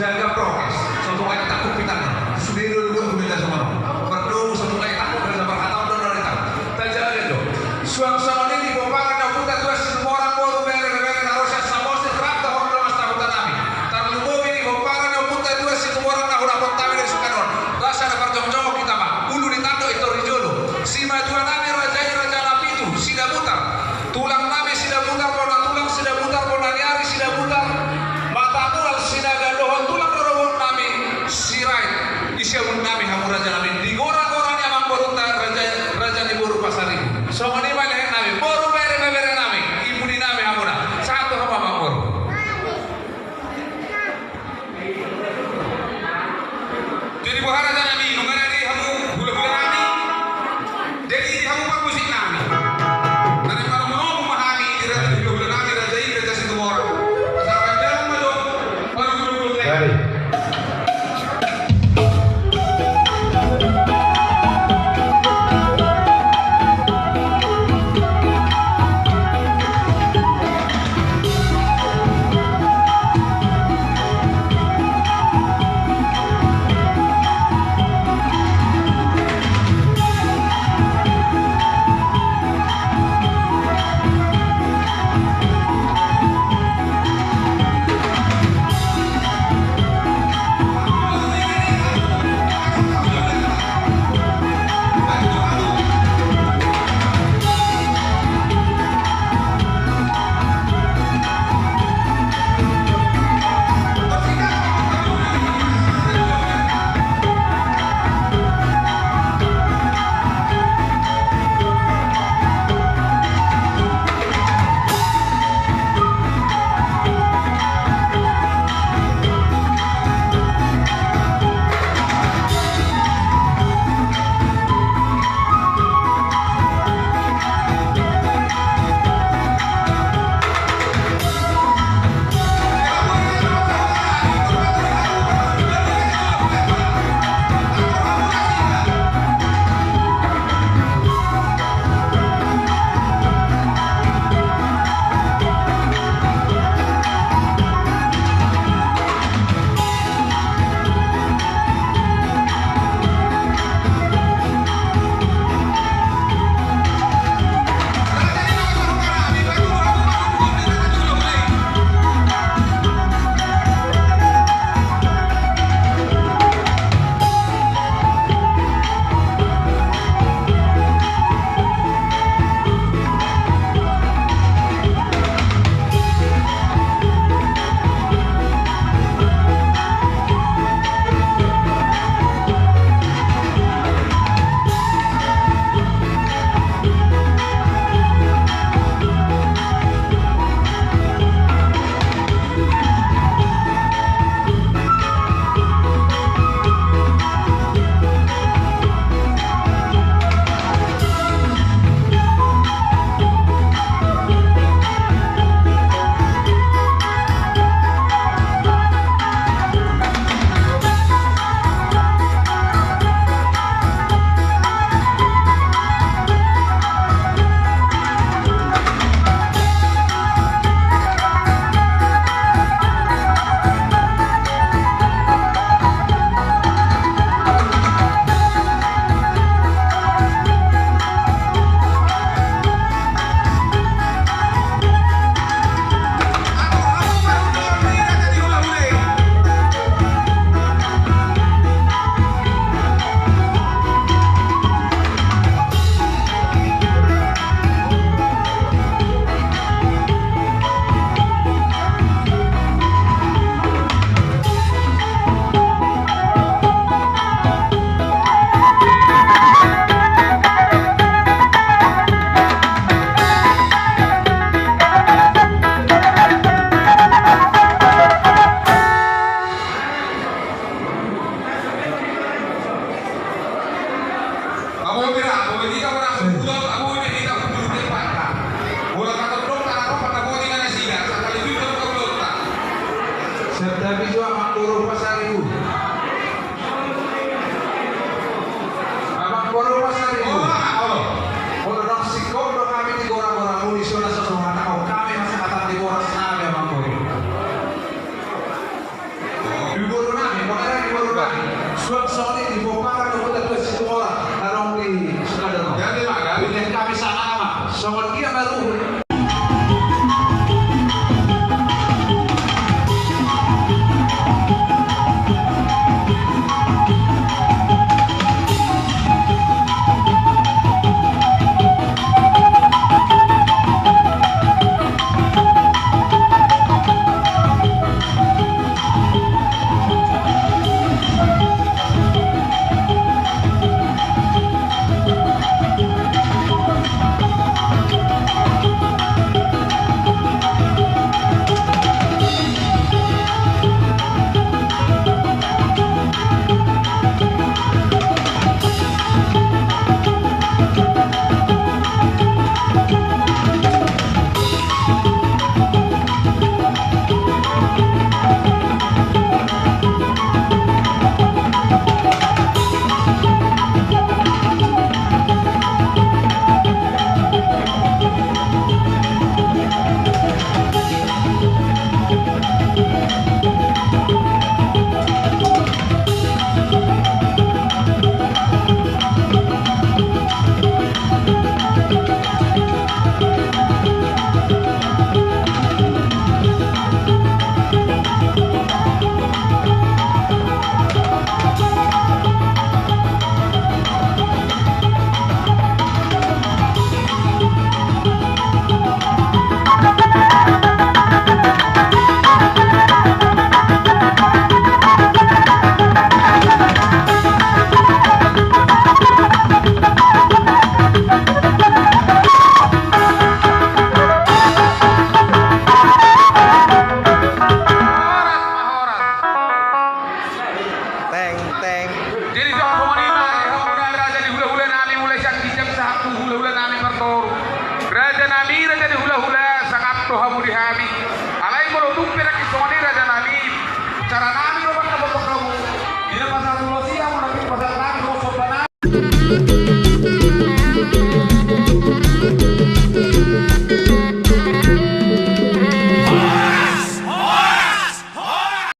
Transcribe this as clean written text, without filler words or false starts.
jaga prokes, satu kali takut kita sendiri dulu beda sama perlu satu kali takut rasa berkata udah kita jaga itu suang-suang ini dibawa na puta tuas semua orang baru bere harusnya sama sih terapta orang dalam tahutan kami terlalu ini bawa na puta tuas semua orang tahu dapat tahu dari sukaron rasa ada perjong-jong kita mah ulu ditando itu rijolo si majuan nami raja nabi itu sida putar tulang nami sida putar kona tulang sida putar kona nyari sida putar mata tulang sida gadohon tulang dorobon nami sirai isiamun nami hamu raja nabi di gora-gora ni amang borunta raja ni boru pasari so ngani balik nami boru bere nami ibu di nami hamuna satu hama amang boru jadi bukan raja nabi nungana di hamu gula-gula nami jadi di hamu pagusik nami nani maru mono Nabi Joa Makuro Pasar Ibu.